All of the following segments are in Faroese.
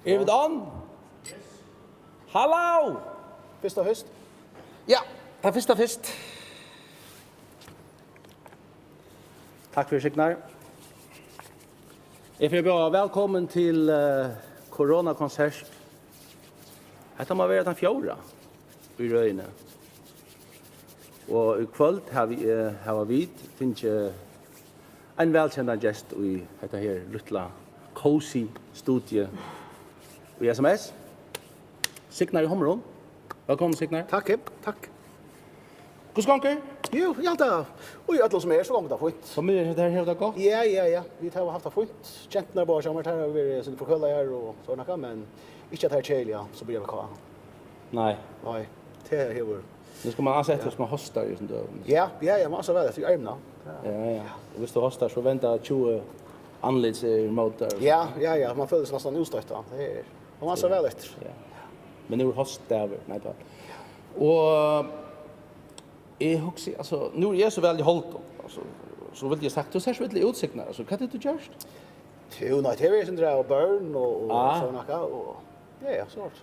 Er vi on? Hallo! Första höst. Ja, det er først. Takk for Signar. Jeg får bra velkommen til koronakonsert. Dette må være den 4. i Røyne. Og i kvöld har vi finnet en velkjent gest i dette her lilla cozy studie i SMS. Signar i Homron. Velkommen, Signar. Tack, tack. Hvordan går det? Jo, jag har. Oj, alla som är så långt där fint. Familjen det här det gått? Ja. Vi har haft det fint. Känner bara som här vi så förkulla här och så något men inte att här chela så blir det kvar. Nej. Nej. Det här är vår. Nu ska man alltså efter som hostar just då. Ja, man måste väl efter armarna. Ja. Och hvis du hostar så vänta 20 anlits mot där. Ja, man följer sig nästan ostötta. Det är man måste väl efter. Ja. Men nu hostar över, nej då. Och jag huxar alltså nu är jag så väldigt hållt alltså så vill jag sagt du ser så väldigt utsikter alltså vad det du gör? Jo, nej, det är ju sådär och burn och så något och ja, sort.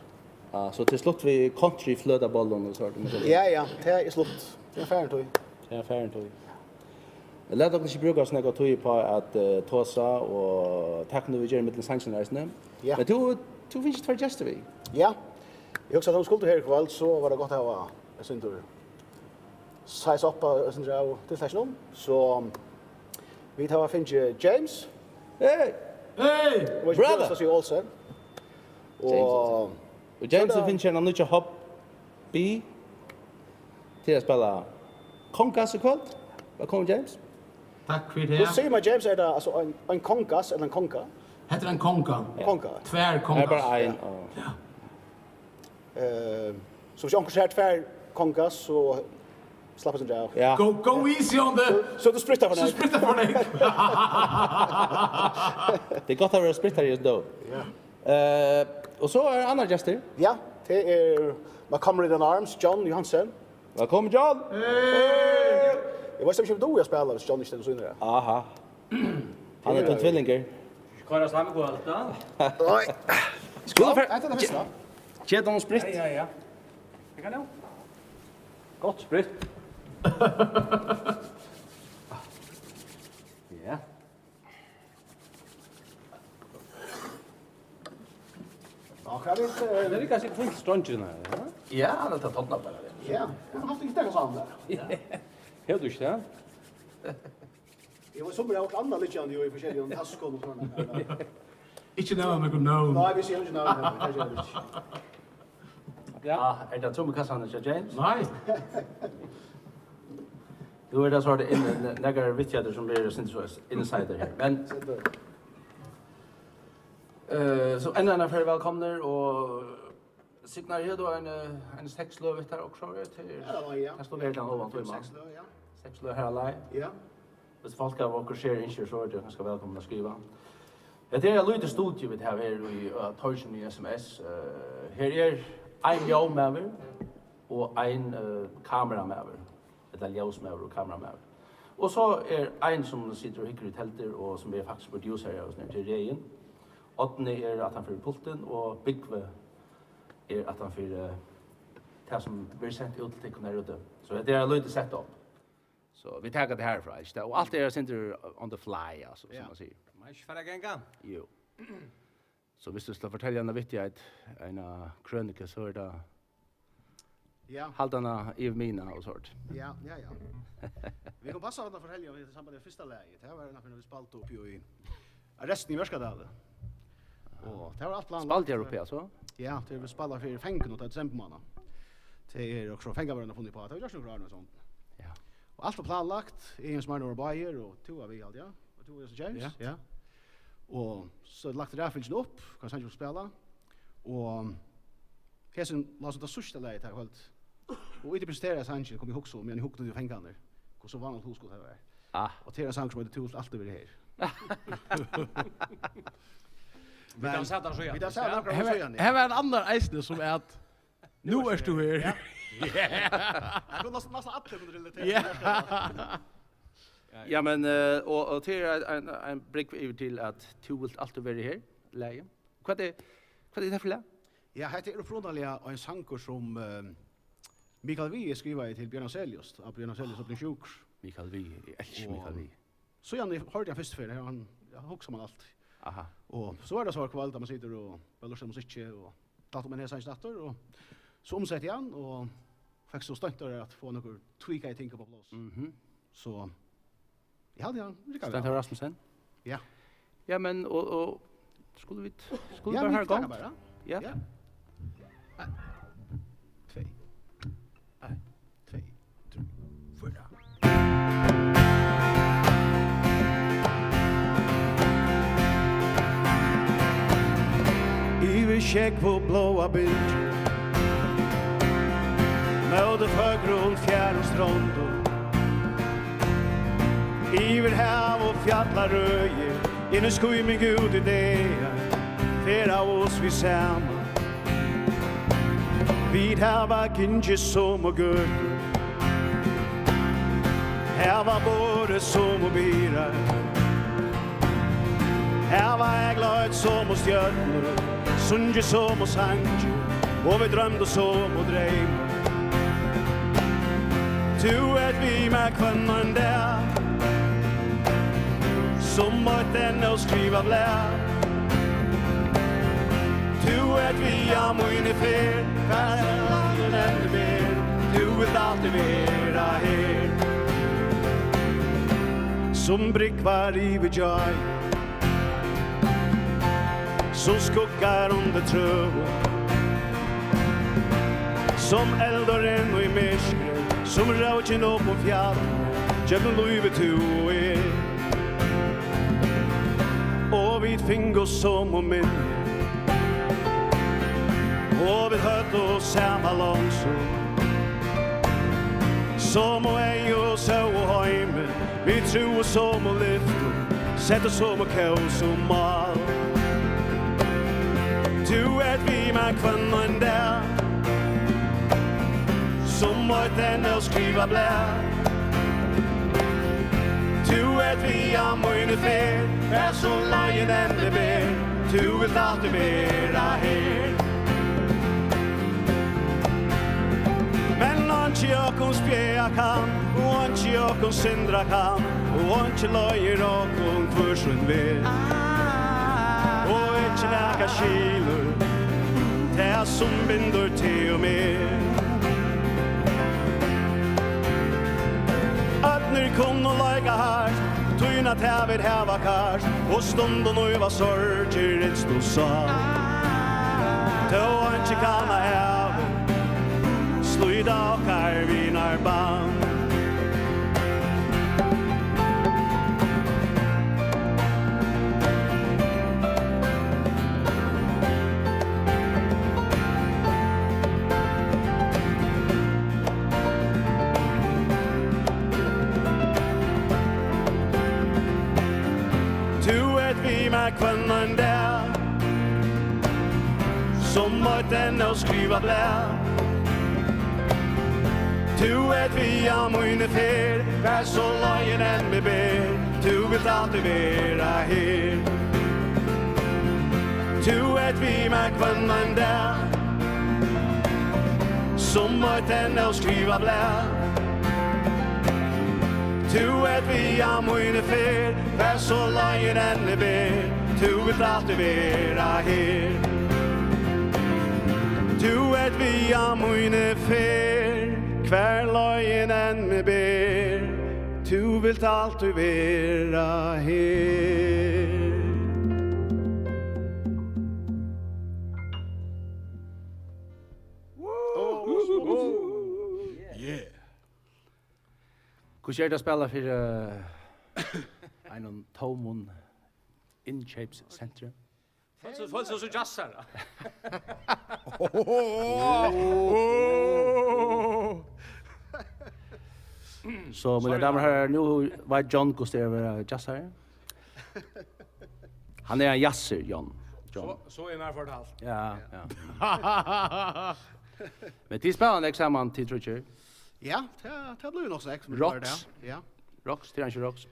Så till slut vi country flöda bollen och så. Ja, det är slut. Det är färdigt då. Ja, färdigt då. Låt oss inte bruka snägga tog på att tosa och tack nu vi gör med sanctionerna. Ja. Men du finns inte för gäster vi. Ja. Jag också att de skulle här ikväll så var det gott att ha en syntur. Size upp och sånt där till session. Så vi tar finns James. Hey! Brother. Så also. Och James finns en annan hopp B till att spela konkas ikväll. Välkommen James. Tack för det. Du säger man James är det alltså en konkas eller en konka? Heter en konka. Konka. Tvär konka. Det är bara en. Ja. Så vi onkel säger tvär konkas så slappa sig där. Ja. Go easy on the. Så du sprittar för Så dig. spritta för dig. Det är gott att vara sprittare just då. Ja. Och så är andra gäster. Ja, det är Montgomery in Arms, John Johansson. Välkommen John. Jag var inte då jag spelade John istället så inne. Aha. Han är en tvillinger. Köra samma gå allt då. Nej. Skulle för Inte det bästa. Ge dem spritt. Ja. Jag kan nu. Gott spritt. Ja. Ja, kan vi inte. Det är kanske fint strunchen här. Ja, det tar tottna bara det. Ja, jag har haft inte det sånt där. Helt du inte? Jag var som jag andra lite grann i försäljning taskor och såna. Inte nämna mig no. Nej, vi ser inte någon. Ja. Är det som kassan till James? Nej. Du är det så det några vittjäder som blir insider här. Men så en annan för välkomna och Signar här då en sexlöv där också till. Ja. Här står det redan ovan till man. Ja. Sexlöv här alla. Ja. Det folk av och share in så det ganska välkomna att skriva. Det är lite studio vi har här i Torsion i SMS. Här är en ljusmäver och en kameramäver. Ett ljusmäver och kameramäver. Och så är en som sitter och hickar i tälter och som är faktiskt producer här hos ner till Rejen. Åttne är att han får pulten och Byggve är att han får det som blir sent ut till kunna ute. Så det är lite sett upp. Så vi tar det här från och allt är center on the fly alltså som man säger. Man ska fara gänga. Jo. Så hvis du skal fortelle en viktighet, en krønike, så er det Ja. halvdana i mina og sånt. Ja. Vi kan passa att fortälja om samband med första läget. Det var när vi spalt upp i resten i Värskadalen. Och det var allt plan. Spalt jeg oppe, altså? Ja, det vi spelar för fänken och decembermånad. Det är också fängarna funnit på att det har gjort några och sånt. Ja. Och allt är planlagt, ingen som är några bajer och två av vi allt, ja. Och två är så James, ja. Och så lagt det där upp, kan han ju spela. Och Hesen la så det sista läget här helt. Och inte prestera Sanchez kom ihåg så men ihåg det fängarna. Hur så vanligt huskot här var. Ah. Och Tera Sanchez var det tult allt över det här. Vi kan sätta så Vi tar så här Här var en annan eisne som är att nu är du här. Jag kunde nästan alla relaterat. Ja, men och till en brick över till att du vill alltid vara här, läge. Vad är Vad är det för lä? Ja, det är upprunnaliga en sanger som Mikael Wiehe skriver till Björn Afzelius, av Björn Afzelius upp i sjukhus. Mikael Wiehe, jag älskar Mikael Wiehe. Så jag hörde jag först för det, jag huxar man allt. Aha. Och så är det så här kväll där man sitter och bara lyssnar musik och talar med hennes natter och så omsätter jag han och fick så stönt att få några tweaka i ting på plats. Så jag hade han riktigt. Stentor Rasmussen? Ja. Ja, men och skulle vi Ja, bara vi här tackar gång? bara. Ja. Ja. 2. 2, 3, 4. Iver check på blåa bild. Mode förgrund fjärr och strand. Iver hav och fjällar röje. In i skoj med Gud idéer. Fer av oss vi samma. Vid hava kinje som och gud. Hava både som och birar. Hava äglaget som och stjärnor. Sunge som och sange. Och vi drömde som och drev. Tu ett vi med kvannan där. Som att den och skriva blä. Du vet vi har mycket fel. Färden ännu mer. Du vill alltid vara här. Som brickvar i vijay. Som skuggar under trö. Som eldaren och i mörskret. Som rauchen upp på fjällen. Jävla luvet du är. Och vid finger som och minne. Och vi hörde oss samma långsor. Som och ej och så och heime. Vi tror som och lyfter. Sätter som och kaos och mal. Du vet vi med kvannan där. Som att den och skriva blä. Du vet vi har mycket fel. Är så lagen ännu mer. Du vill alltid vara här. Men anki jag kon spjäa kan. Och anki jag kon syndra kan. Och anki löjer och kon försvinn vet. Och inte näka kilor. Det som binder till och med. Att när kom och lägga här. Tyna tävet häva kars. Och stunden och öva sörger ett stå sa. Då anki kan ha häva. Slöjda och karvinar band. Du vet vi med kvannan där. Som att den och skriva blä. Du vet vi har mycket fel. Vär så lagen än med ber. Du vill alltid vara här. Du vet vi med kvannan där. Som att den och skriva blä. Du vet vi har mycket fel. Vär så lagen än med ber. Du vill alltid vara här. Du vet vi har mycket fel. Kvär lagen än med ber. Du vill alltid vara här. Hur är det att spela för en tomon inköpscentrum? Folk så jazzar. Så mina damer och herrar, nu var John Gustav jazzare. Han är en jazzer, John. Så är när för allt. Ja, ja. Men till spännande examen till tror Ja, det blir nog sex. Rocks. Ja. Rocks, till han Rocks.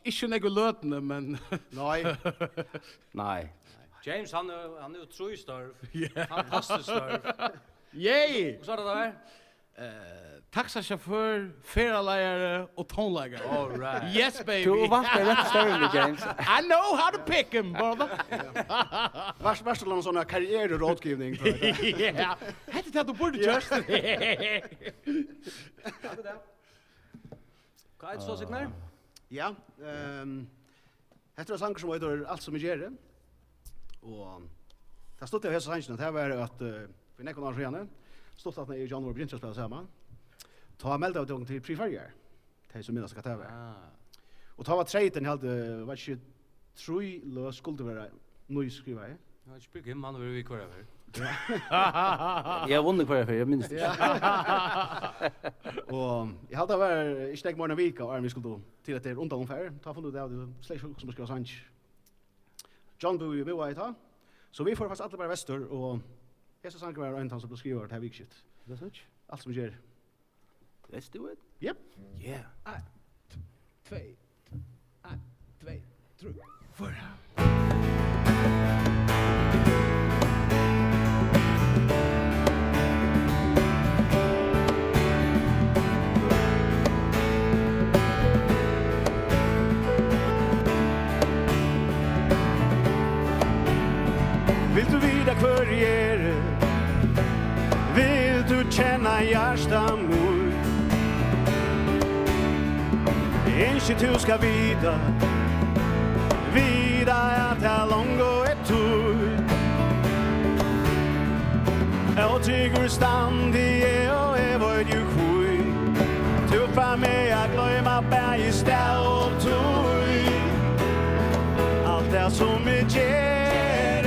Ikke noe løtende, men... Nej. Nej. James, han är otroligt starv. Fantastiskt starv. Yay! Och så det där? Taxachaufför, feralejare och tonläggare. All right. Yes, baby. Du vant det rätt större, James. I know how to pick him, brother. Värst till någon sån här karriärrådgivning tror jag. Ja. Hette det att du borde just. Vad är det så signar? Ja, heter det sanger som heter Allt som är gjerne. Og det stod jeg hos sangen, det var at for nekken år siden, stod at jeg og John var begynt å spille sammen. Ta meldte av til Pre-Farrier, de som minnes hva det var. Og ta var treiten, jeg var ikke tru løs skulle være noe skriva i. Jag spyr him man över kvar över. Jag har vunnit kvar för jag minns det. Og jeg hadde vært ikke nek morgen vika, og vi skulle til at det undan omfær. Ta funnet det av det, slik som skriva sang. John bor i Boa i ta, så vi får faktisk alle bare vester, og hese sanger var en som ble skrivet her vikskitt. Det är så. Alt som gjør. Let's do it. Yep. Yeah. 2, 3, 4. Vill du vida kvarriere? Vill du känna hjärsta mor? Inte du ska vida att jag långt ett tur. Jag tycker ständigt och är vad du sky. Du får mig att glömma berg ställ och tur. Allt det som är ger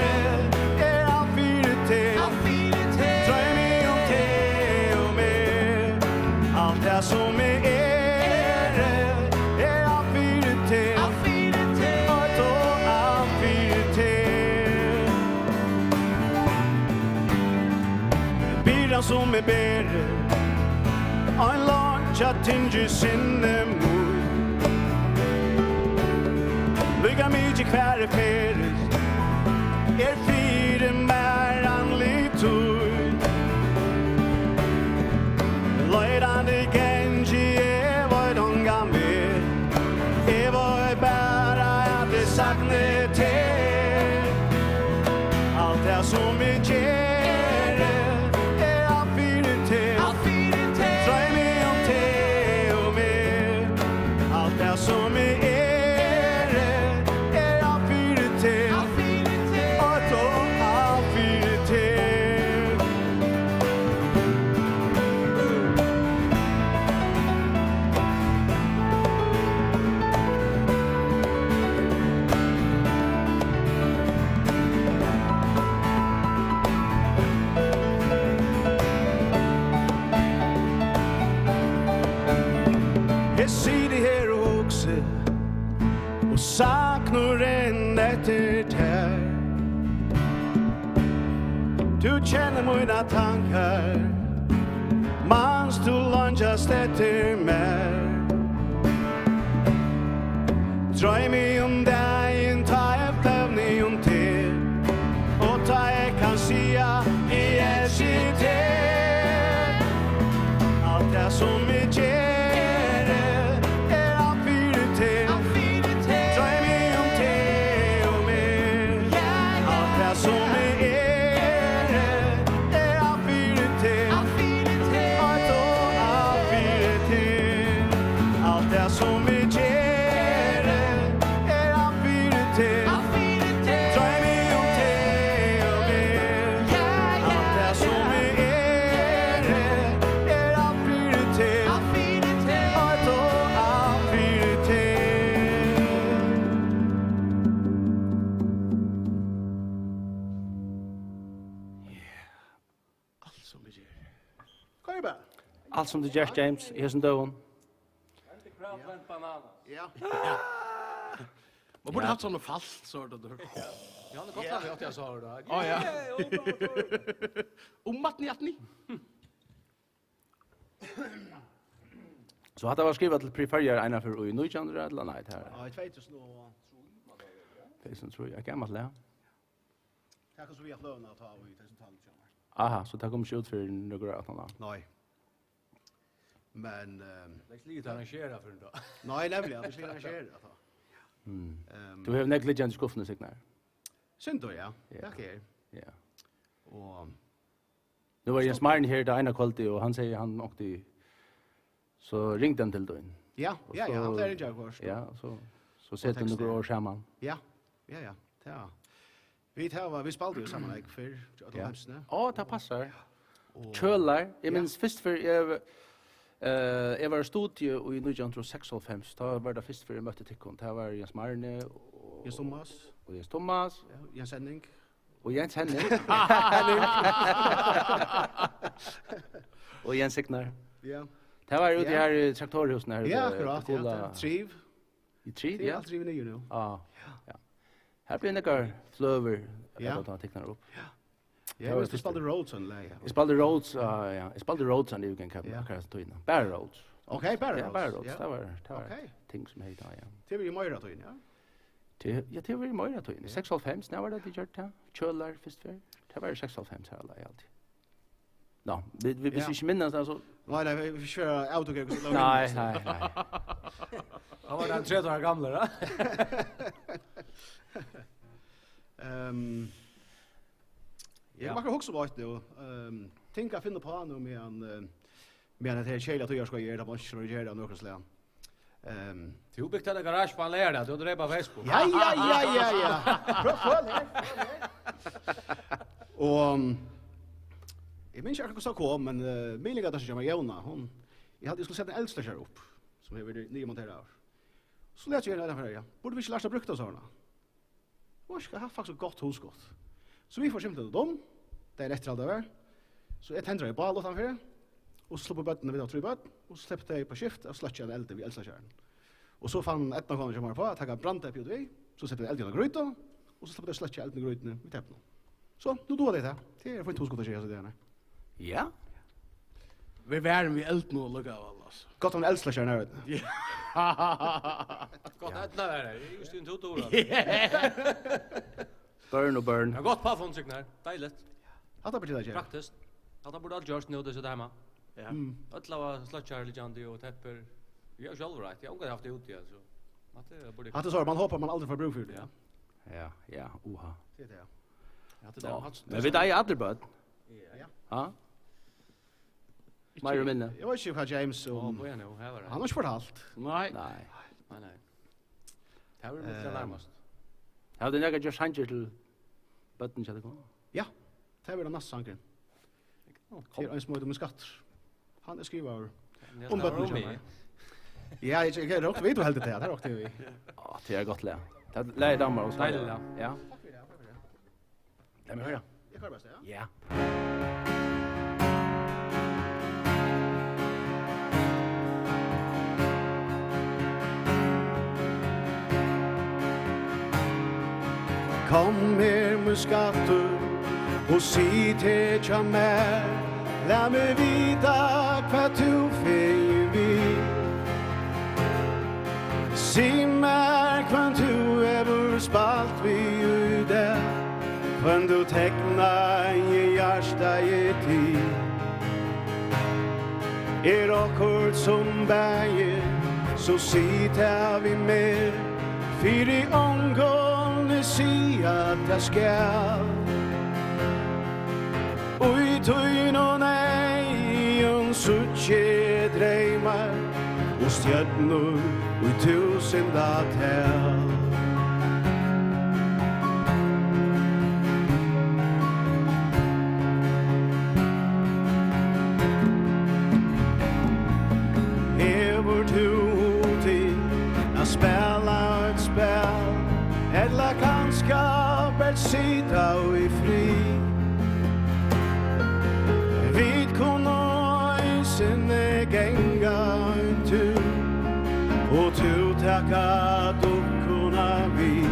är allt för det. Dröj mig om det och mer. Allt det som är allt för det. Och då allt för det. Bilen som är bättre. En launch att tinge sinne mor. Lycka mycket kvar är färdigt. Fyra märan litur. Löjdande genji var de gamle. Var bara att det sakne till. Allt det som är ger allt för det. Dröj mig om det och mer. Allt det som är allt för det. Och då allt för det. Jag ser det här också och saknar en efter det. Du känner mina tankar. Mans du lunchast efter mig. Dröj mig om dagen, ta jag flävning om det. Och ta jag kan säga i älskitet. Allt det som är ger allt för det. Dröj mig om det och mer. Allt det som är allt för det. Och då allt för det. Allt det som är ger allt för det. Dröj mig om det och mer. Allt det som är allt för det. Och då allt för det. Allt som vi gör. Kom bara. Allt som du gör, James, i hösten döven. Ja. Man borde haft sån fast så då. Ja, det gott att jag sa det. Ja, ja. Matni atni. Så hade jag skrivit till Pre-Farrier ena för i 1900 eller nej det här. Ja, i 2003. Det är som tror jag gammalt lä. Tack så vi har flöna att ta i 2012. Aha, så det kommer inte ut för några att han. Nej. Men Läggs lite arrangera för då. nej, nämligen, vi ska arrangera det. Du har negligent skuffna signar. Synd då, ja. Ja. Tack er. Ja. Och Nu var Jens Martin här där ena kvällte och han säger han åkte så ringde han till dig. ja, han blir inte jag först. Ja, så sätter du några år samman. Ja. Ja. Vi spelade ju samman för att Ja. hemsne. Ja, det passar. Och Kölar, jag minns först för jag var i studio i 1996, då var det först för jag mötte Tikkon. Det var Jens Marne Jens Thomas, och Jens Thomas ja, Jens Henning. och Jens Henning. och Jens Signar. Ja. Det var ute Ja. här i traktorhusen här. Ja, akkurat. Ja, Triv. I Trid, Det är ja. allt drivet nu. Ja. Här blir några flöver Ja. att ta tecknar upp. Ja, var vi först spelade Roads on lay. Jag spelade Rhodes, ja. Jag spelade Rhodes on Ugen Cup, Ja. kanske tog in. Bara Rhodes. Okej, bara Ja, Roads. bara Rhodes. Ja. Det var Okej. ting som heter, ja. Det blir ju mer då in, ja. Det var ju mer tog in. 6,5, när var det vi gjort det? Kölar först för. Det var 6,5 här alla i allt. Ja, vi Ja. inte minnas alltså. Nej, vi kör autogrepp så Nej. Han var den 13 år gamla då. Jag makar också vart då. Tänka finna på nu med att det hela tog jag ska göra det måste jag göra några slag. Du byggt en garage på en lärda, du drev på Facebook. Ja. Prøv her. Og jeg minns ikke hva kom, men min ligger der som kommer Jona, jeg skulle sette en eldstasjer opp, som jeg vil nye montere av. Så lette jeg henne ja. Borde vi ikke lære å bruke det sånn? Og jeg har faktisk godt husgått. Så vi får simpelthen dem, det er etter alt det var. Så jeg tendrer i bal utenfor, og så slipper bøttene videre 3 bøtt, og så slipper jeg på skift, og slett jeg en elde vid eldstasjeren. Og så fann etna kommer som var på, at jeg brant opp vi, så setter vi elden i gryta, og så slipper jeg slett elden i grytene i teppene. Så, nu då det här. Det är för inte hos att säga så det är. Ja. Vi värn vi eld nu lukka av allas. Gott om eldslasher när vet. Gott att när det är just en totora. Burn och burn. Jag har gått på fonsignar. Dejligt. Hata betyder det. Praktiskt. Att borde allt görs nu det så där hemma. Ja. Alla var slutchar lite och tepper. Jag är själv rätt. Jag har haft det ute så. Att det borde. Hata så man hoppas man aldrig får bruk för det. Ja. Ja, oha. Det är det. Ja, det Ja. där. Men vi där är aldrig bad. Ja. Ja. Mer minne. Jag vet inte vad James Ja, och vad är nu? Här var det. han har spurt allt. Nej. Nej. Nej. Det var mycket närmast. Ja, det är just hanger till button så det går. Ja. Det är väl nästa sanken. Det är en små med skatter. Han är skriver. Om bötten kommer. Ja, jag råkte vet du helt det här. Det råkte vi. Ja, det är gott lä. Det lär dammar och så. Dejligt, ja. Ja. Tack för det. Låt mig höra. Jag kan bäst ja. Ja. Kom her med skatter og si til tja mer. La meg vita hva du feir vi. Si mer hva du spalt vi i det. Hva du tekna i hjärsta i tid. Akkurat som berget, så si til vi mer. Fyri ångående si at jeg skal. Ui tøyn og nei, suttje dreimar, og stjärnor ui tusenda tel. Hever du til a spela et spel, eller kanska bert sida i fri. Vi kunna i sinne gänga en tur, och tu tacka duckorna vi.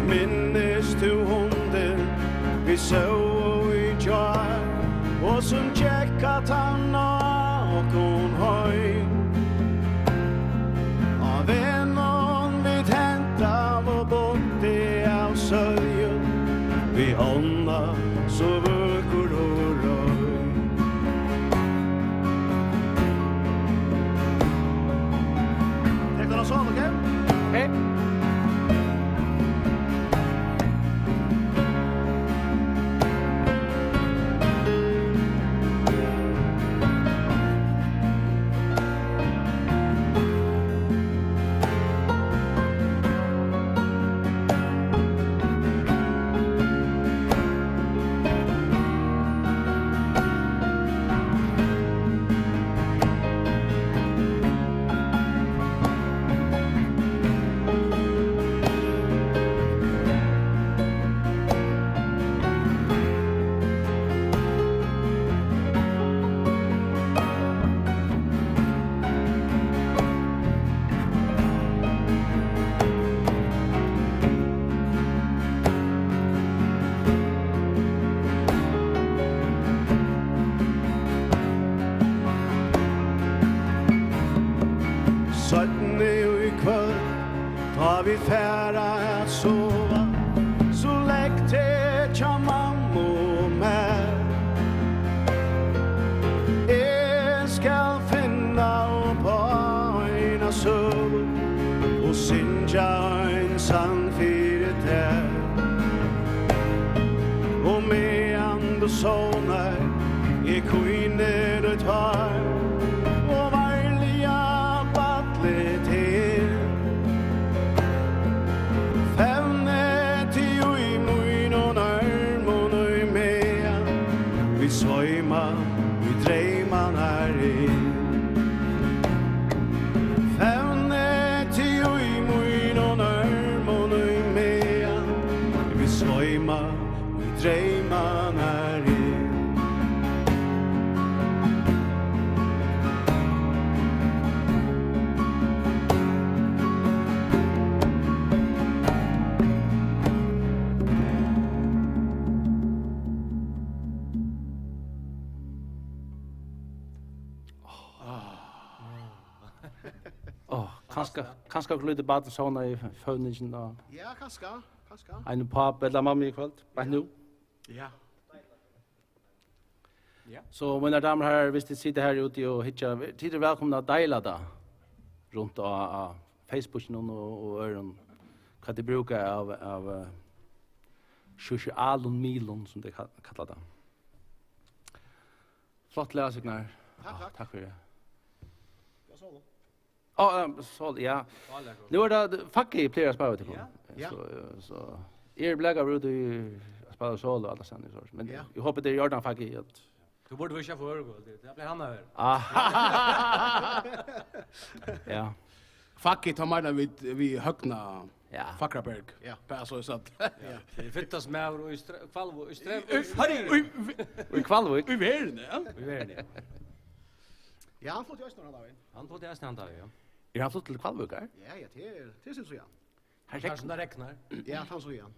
Minnes du hunden vi så i jar, och som tjeckat han och hon höj. Av en någon vid hänta och botte av söj. Sötne i kvöld, ta vi færa at sova, så legg til tja mamma og meg. Jeg skal finna på en søv, og synja en sang fyrir tær. Og medan du sonar, jeg kvinner du tar, og varliga battlet til. Fevne til ui mun og nærm og nøy mea, vi svøyma, vi dreima nær inn. Fevne til ui mun og nærm og nøy mea, vi svøyma, vi dreima nær inn. Kanskje også lite baden sånn i føvningen og Ja, kanskje. en pap eller mamma i kveld, bare nu. Ja. Så mina damer och herrar, hvis de sitter här ute och hittar, tid välkomna att dela det runt av Facebook och öron. Vad det brukar av socialon milon som det kallar det. Flott läsningar. Tack för det. Så ja. Nu är det fucking players på till. Så bläggar ut i spela solo alla sen så. Men jag hoppas det gör den fucking att Du borde vara chef för det blir han över. Ja. Fuck it, har vi högna Ja. Fakraberg. Ja. Bara så satt. Det fittas med och i kvalvo och sträv. Vi kvalvik. Vi värden, ja. Vi är det. Ja, han fått just några dagar. Han får det nästan där ja. Är han flott till kvalvik här? Ja, det syns så ja. Här Kanske när räknar. Ja, han så igen.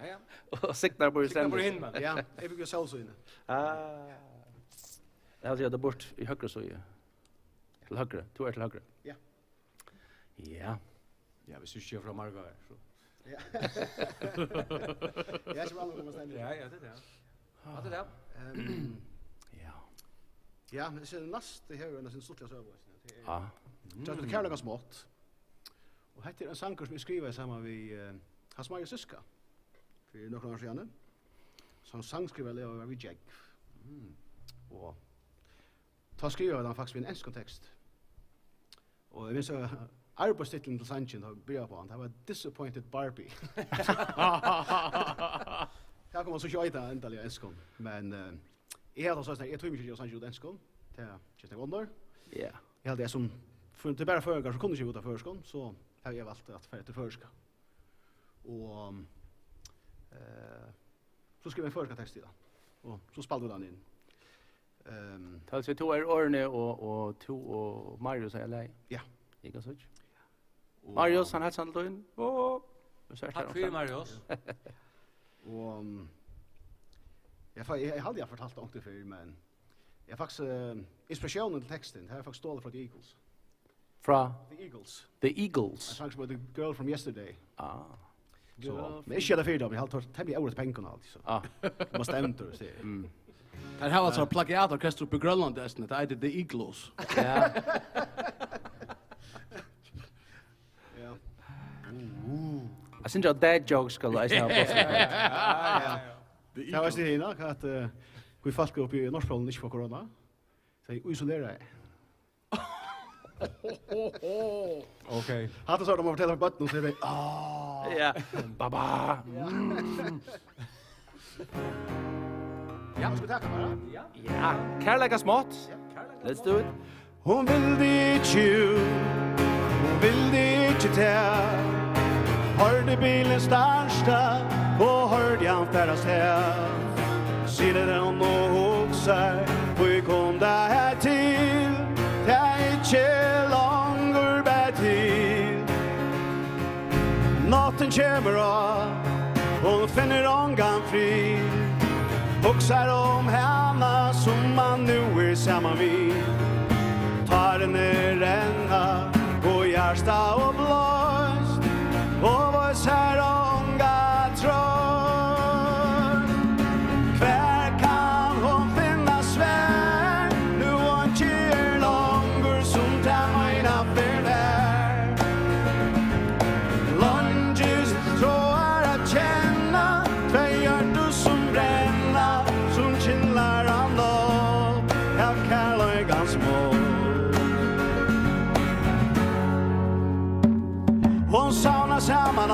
Ja. och siktar på Siktar på sen. himlen. Ja, jag fick ju själv så inne. Jag hade det bort i högre så ju. Till högre. Du är till högre. Ja. Ja. Ja, vi syns ju från Marga här så. Ja. Jag ska bara komma Ja, det är det. Vad är det? Ja. Ja, men det ser näst det här är sin stolta server. Ja. Det är kärleka smått. Och här är en sång som vi skriver samman vi Hans Maja Syska. För några år sedan. Som sångskriver Leo vid Jack. Och ta skriver han faktiskt en engelsk kontext. Och jag minns arbetstiteln till Sanchin har börjat på han. Det var Disappointed Barbie. Jag kommer så köta ändliga engelskon. Men jag hade så att jag tror inte jag Sanchin engelskon. Det är just en wonder. Ja. Jag hade som för det bara förgar så kunde jag inte gå till förskon så har jag valt att färra till förska. Och så skrev jag en förska text i det. Och så spalade den in. Alltså två är Orne och två och Marius är lei. Ja. Inte så. Marius han har sånt då in. Tack för Marius. Och jag hade jag fortalt om det för men jag faktiskt inspirationen till texten. Det här är faktiskt stålet från The Eagles. Fra The Eagles. The Eagles. I talks about the girl from yesterday. Så. Men inte det för dem. Jag har tagit tämligen året pengarna allt så. Måste enter se. Det här var alltså plagiatorkester på Grönland det är The Eagles. Ja. Ja. Jag syns att dad jokes ska läsa på. Det var det hela att vi folk upp i Norrpolen inte för corona. Så isolera. Okej. Hade så de fortäller bort nu så det Ja. Baba. Ja, ska vi tacka bara. Ja. Kärleka smått. Let's do it. Hon vill det inte. Hon vill det inte ta. Hörde bilen starta och hörde han färdas här. Sitter den och hoxar vi kom där här till. Det är inte långt bär till. Natten kommer av hon finner ångan fri. Hoxar om henne som man nu är samman vid. Tar den ränna samman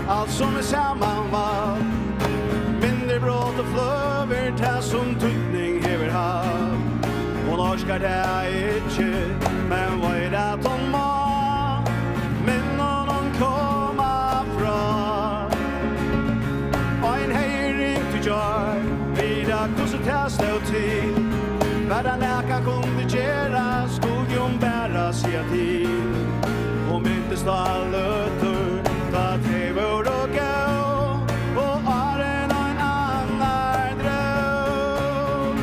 allt som samman var. Mindre brått och flöver ta som tydning hever hav. Och norskar det inte, men vad är det de må? Men någon komma fra. Och en höjring till jar, vida kusse testa till. Värda näka kunde göra, skogen bära sig till. Och inte stå allöter, ta tevor och gå. Och är en annan dröm.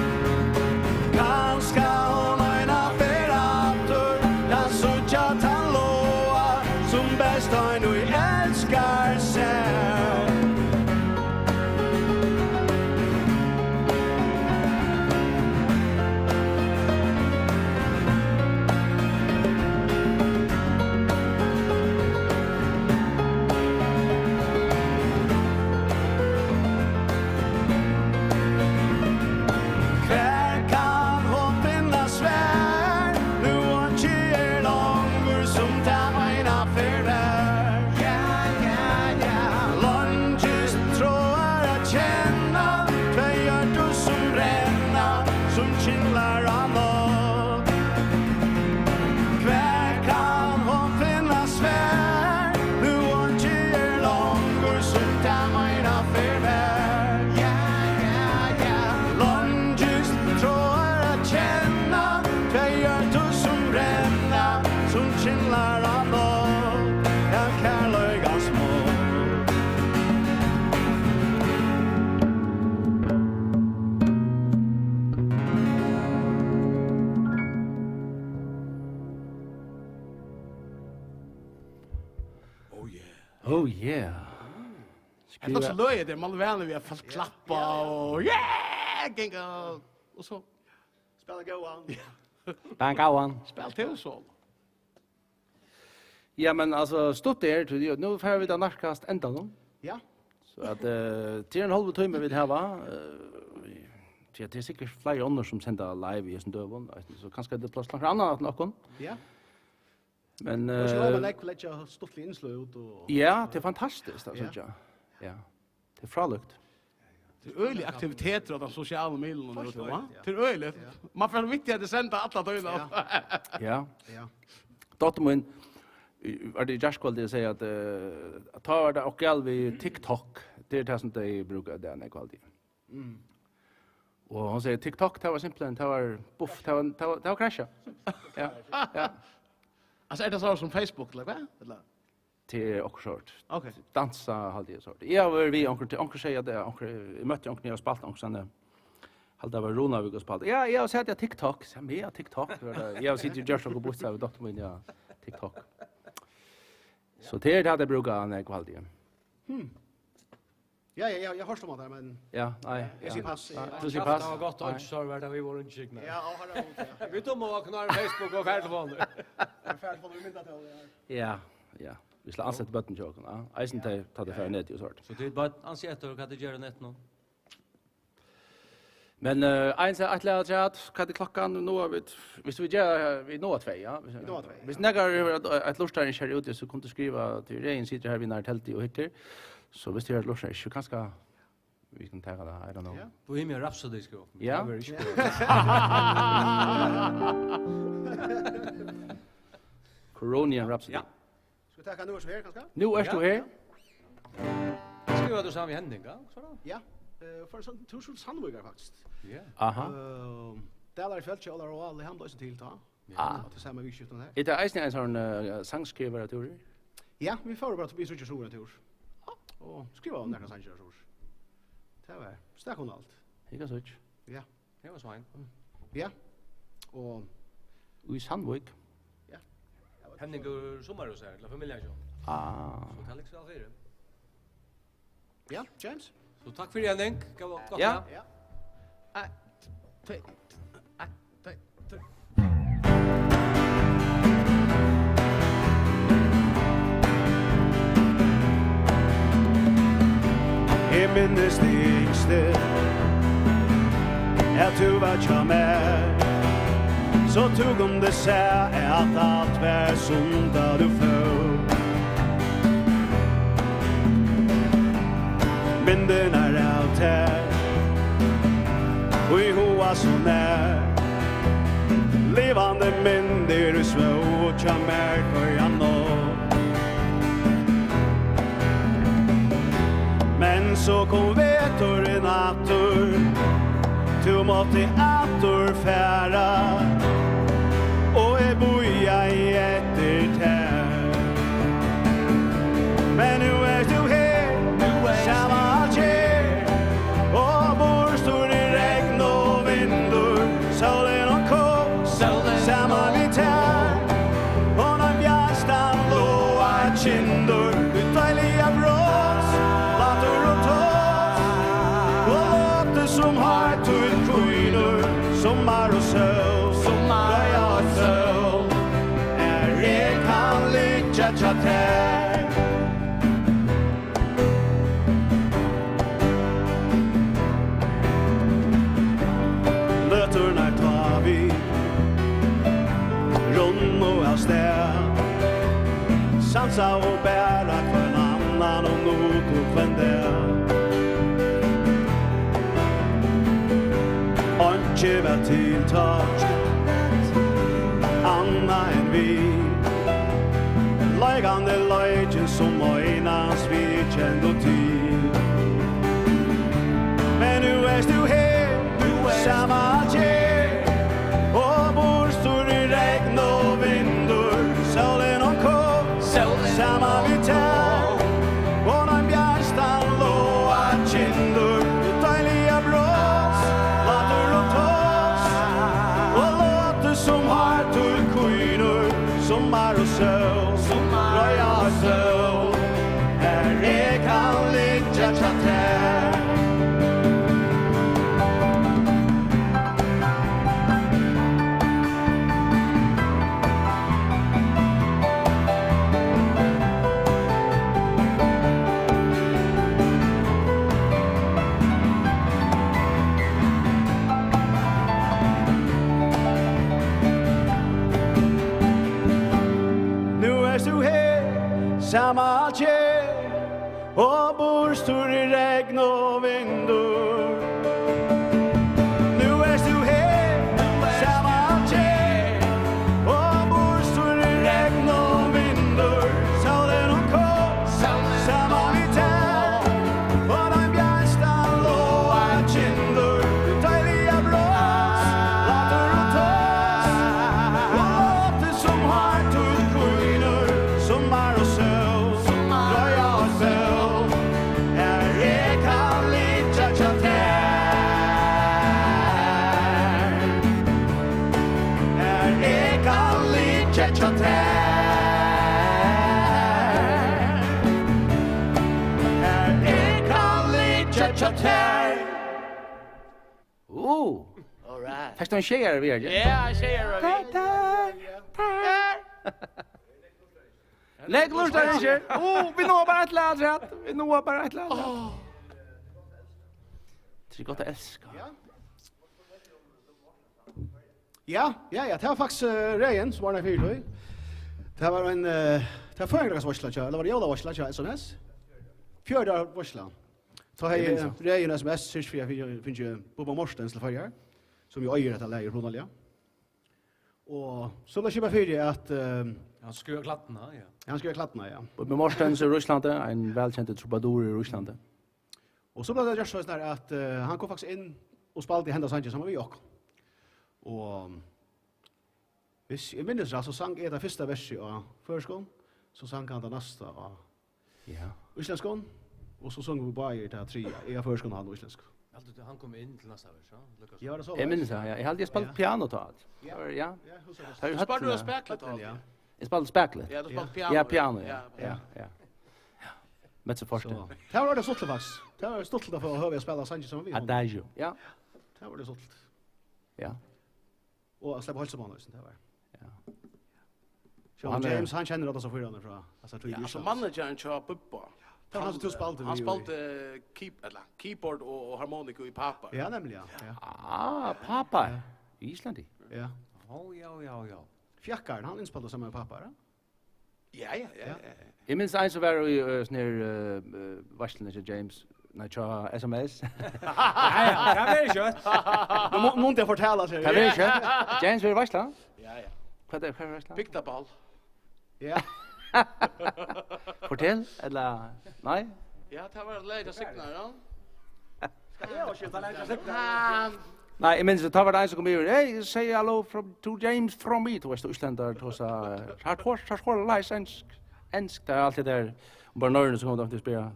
Kanske hon en affärator, jag suttja tallåa, som bäst har nu älskar sig. Oh yeah. Det är också löjligt där man vänner vi har fått klappa och yeah, gänga och så Spela go on. Bang on. spel till så. Ja, men alltså stått där, nu får vi da narkast ända då. Ja. Så att till en halv timme vi det va. Det är säkert flera andra som sänder live i sin dövon, så kanske det plats något annat någon. Ja. Men Och så har man lägga stofflig inslag ut och ja, det är fantastiskt alltså. Ja. Ja. Det är fralukt. Det är öliga aktiviteter av de sociala medierna nu då, va? Det är öligt. Man får viktigt att sända alla dagarna. Ja. ja. Dottern var det just kallade säga att ta det och vid TikTok. Det är det som de brukar där när kvalitet. Och hon säger TikTok det var simpelt, det var buff, det var krascha. Ja. Ja. Alltså är det så som Facebook eller vad? Eller? Till och short. Okej. Dansa hade jag sort. Ja, vi onkel säger det, onkel mötte onkel när spalt onkel sen. Hade var Rona vi går spalt. Ja, jag sa att TikTok, så med TikTok. Jag sitter ju just och går så dotter min ja TikTok. Så det hade brukar när kvalitet. Ja, jag har stått där men Ja, nej. jag ser pass. Du ser Det pass. var gott och så var det vi var inte skygna. Ja, har det. Vi tog och knar Facebook och färdtelefon. Jag färd på mynda till. Ja, ja. Vi ska ansett button joke, ja. Eisen ta det för net ju sort. Så det är bara ansett att det gör net nu. Men en så att lära sig att kan det klockan nu vet visst vi gör vi nå 2 ja. nå 2, Visst nägar ett lustar en kör ut så kunde skriva till Rein sitter här vid när tältet och hittar. Så visst det är lustar så kanske vi kan ta det I don't know. Bohemian Rhapsody ska upp. Ja. Coronian Rhapsody. Ja. Ska vi ta nu så här kanske? Nu är du här. Skriver du samma händning, ja? Så då? Ja. För sån tusen sandwigar faktiskt. Ja. Aha. Där är fältkällare och alla hamnlösa till ta. Ah. Till samma vikskiften här. Det är eisen en sån sangskrivare tur. Ja, vi får bara till så stora tur. Och skriva om några sanger så. Det var stack hon allt. Ikke så. Ja. Det var svin. Ja. Och I Sandvik. ja. Henning går sommarhus här, eller familjen så. Ah. Så kan liksom för det. Ja, James. Så tack för Henning. Gott. Ja. Ja. Jeg minnes stigste at du var tja med så tog om det seg at alt var som da du får komma så nær. Levande myndir i svå och tja mer för jag nå. Men så kom vetur natur, tu måtte atur færa, og jeg boja i etter tær. Men nu du her, samma tjär, og bor stor i regn og vindur, solen og kål, samma vi tær, og når bjärstan loa kindur, ut deilige brås, latter og tås, og låter som har tull kvinner, sommar og søl, røya og søl, jeg kan ligga tja tær. Løturnar tar vi, rund og av sted, sansa og bæra kvann annan og not og kvann der. Antje var tiltak, anna enn vi, leikande leikin som øynans vi kjent og til. Men nu du her, samma tjej, og bor stor i regn og vindur, solen og kål, samma vi tær, og når bjärstan loa kindur, deilige brås, latter og tås, og låter som har tull kvinner, sommar og søl, røya og søl, jeg kan ligga tja tær. Samma tjej, og bor stor i regn og vindur. Nu du her, samma tjej, og bor stor i regn og vindur. Solen og kål, samma vi tær, og den bjärstan loa kindur, deilige brås, latter og tås, og låter som har tull kvinner, sommar og søl. All right. Fast en tjejer vi är. Ja, tjejer vi. Lägg lust där inte. Vi når bara ett lad rätt. Vi når bara ett lad. Det är gott att älska. Ja, det var faktisk Reien som var den fyrtøy. Det var en, det var føringrags varsla, eller var det jævla varsla, SMS? Fjörda varsla. Ta hei Reien SMS, syns vi finnes jo Bubba Morstens til fyrir, som jo øyer etter leir Ronalja. Og så ble kjøpet fyrir at... Han skruvar klattarna, ja. Han skruvar klattarna, ja. Bubba Morstens i Ryssland, en velkjent troubadour i Ryssland. Og så ble det gjort sånn at han kom faktisk inn og spalte i Henda Sanchez sammen med Jokk. Og hvis jeg minnes det, så sang jeg det første verset av førskolen, så sang han det neste av islandskolen, og så sang vi bare i det tre av førskolen av islandsk. Han kom in till nästa vers, ja. Ja, det så. Jag minns det, ja. Jag hade spelat piano då. Ja. Spelar du speklet då? Ja. Jag spelade speklet. Ja, du spelar piano. Ja, piano, ja. Med så första. Det var det stolt faktiskt. Det var stolt för att höra spela Sanchez som vi. Adagio. Ja. Det var det stolt. Ja. Och att släppa Holtzman det var. Ja. Sean James han känner det så för honom från alltså tror jag. Så managern kör Puppa. Han har spalt han spalte keyboard och harmonika i Papa. Ja, nämligen. Ja. Papa. Islandi. Ja. Ja. Fjackarn han inspelade samma med Papa, va? Ja. Jag minns en så var i snär varslen till James Nej, tja, SMS. Ja, det är kött. Nu måste jag fortälla sig. Det är inte. James vill varsla. Ja. Vad är det varsla? Picktaball. Ja. Fortell eller nej? Ja, det var läge signar, ja. Nej, jeg minns det var en som kom over. Hey, say hello to James from me. Du vet, Islandar, du sa, har lært ensk, det er alt det der. Og bare nøyrene som kom til å spørre.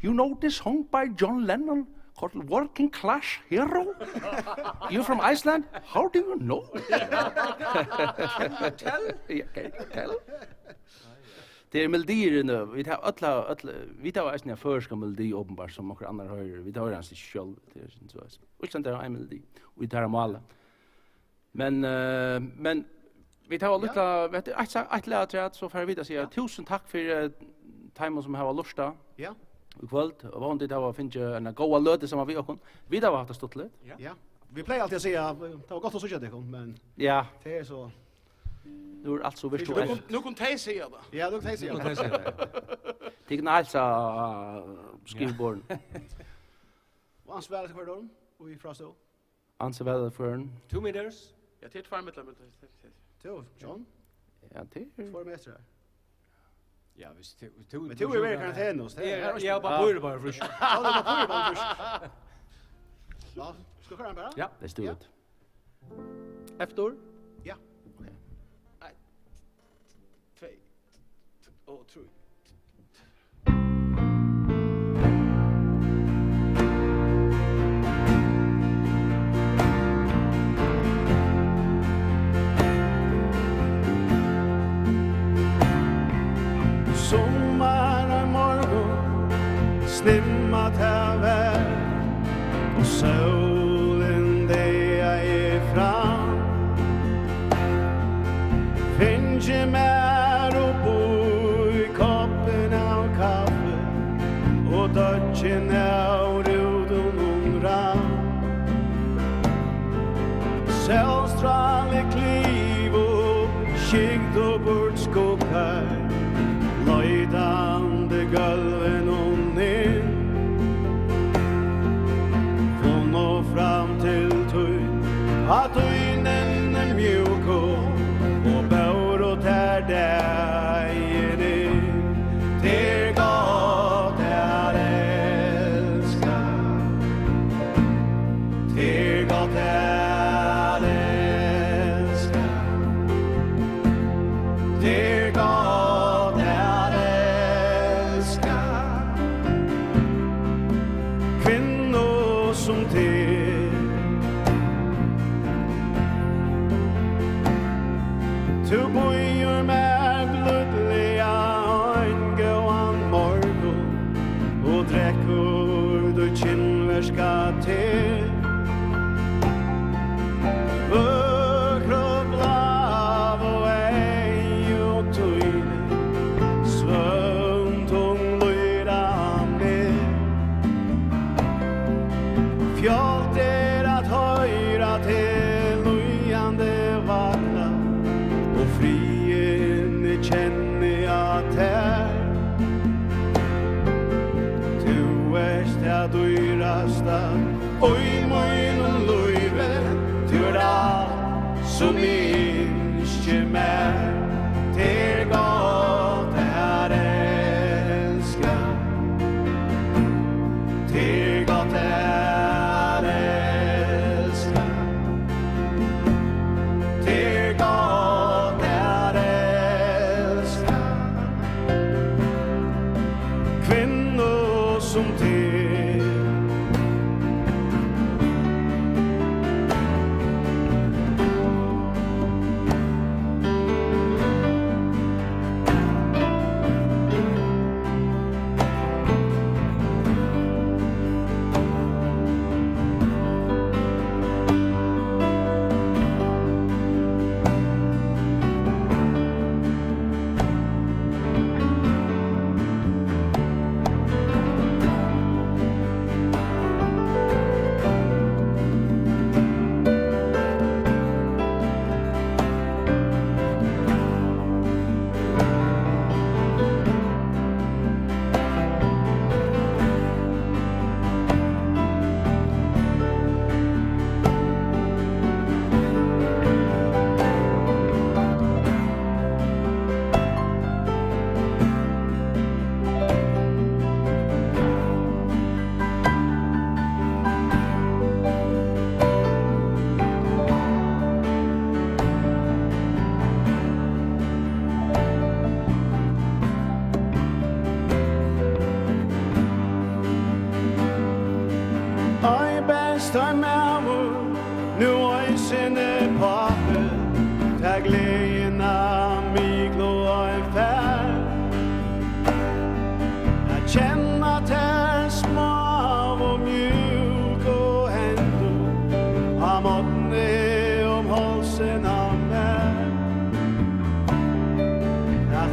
You know this song by John Lennon called Working Class Hero? You're from Iceland? How do you know? Tell? Yeah, can you tell? Det är melodier nu. Vi tar alla vi tar alltså en förska melodi uppenbart som några andra hör. Vi tar den sig själv det är så. Och sen där en melodi. Vi tar dem alla. Men vi tar lite vet du ett lära så för vi att säga tusen tack för timern som har lusta. Ja. Och kvällt och vant det var finna en goda löte som vi och vi har haft stått lite. Ja. Vi plejer alltid att säga det var gott att söka det men Ja, det är så. nu är allt så virtuellt. Nu kan jag säga det. Ja, du kan säga det. Det kan alltså skrivborden. Vad ansvarar för då? Och i frastå. Anser väl för en. 2 meters. Ja, det är 2 meter. Till John. Ja, det är. För mästare. Ja, visst. Men du är väl karantän hos det. Ja, bara frisk. Ja, det var bara först. Ja, ska köra bara? Ja. Let's do Ja. it. Efter? Ja. 2 och 3. Snimmat här väl och solen det är fram finns ju mer och bo i koppen av kaffe och dödgen av ruden ram Självstråle kliv och skikt och bort skopar Löjdande gulven och ner Från och fram till tøyn Att öjnen är mjuk och bör och tär dig ner Det är gott att älska Det är gott att älska Det är gott att älska Kvinnor som till Tu bojor med blodliga en gåan morgon och dräckor du kinnvärska till Vökroblav och ej och tøyne Svönt hon lyra med Fjolt att höra till lujande vakna Och frien känner jag tär Du är det dyraste Oj, mojn löjve Du är allt som inte mer Det är gott att älska Det är gott att älska Det är gott att älska Kvinnor som till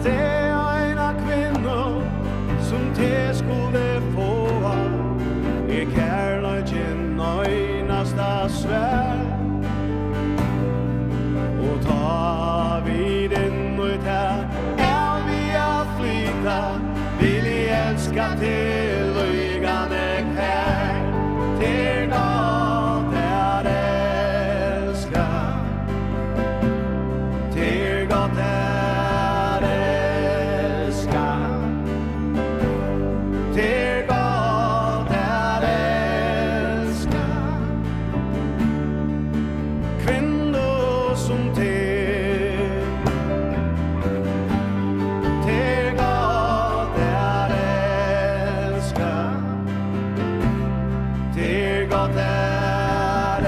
det ena kvinno som te skulle få kärleken öjnasta svär och ta vid in och ta vi att flyta vill I älska till lygande här till gott är älska till gott är älska till gott är älska kvinnor som till gott är älska till gott är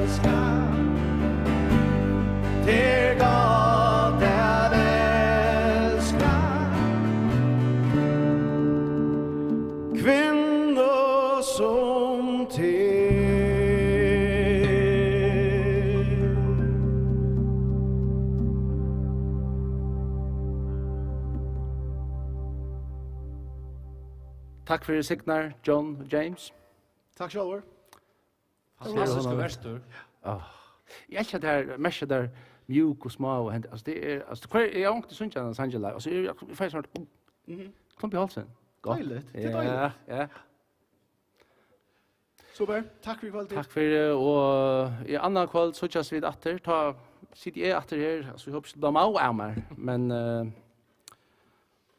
älska till gott är älska kvinnor som till Tack för signar John och James. Tack själva. Fantastiska verstor. Jag älskar det här mesha där mjuk och små och alltså det är alltså kvar jag åkte sånt där Angela alltså jag får snart klump I halsen. Dejligt. Det är dejligt. Ja. Super. Tack för kvalitet. Tack för det och I annan kväll så tjänar vi åter ta sitter jag åter här så vi hoppas de av är men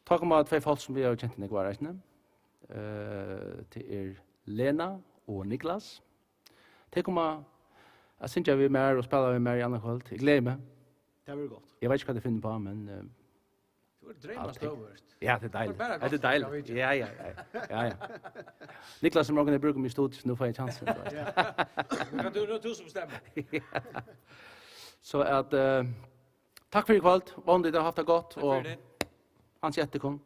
ta komma två folk som vi har känt igår rätt till Lena och Niklas. Det kommer jag syns jag vi mer och spelar vi mer I annan kväll. Jag glömmer mig. Det var gott. Jag vet inte vad det finner på men Du är drömmast överst. ja, det är dejligt. Det är bara Det är gott, dejligt. jag vet Ja. Niklas som morgon brukar mig stod nu får jag chansen. Du som stämmer. Så att tack för ikväll. Vanligt har haft det gott Tack och för det. hans jättekom.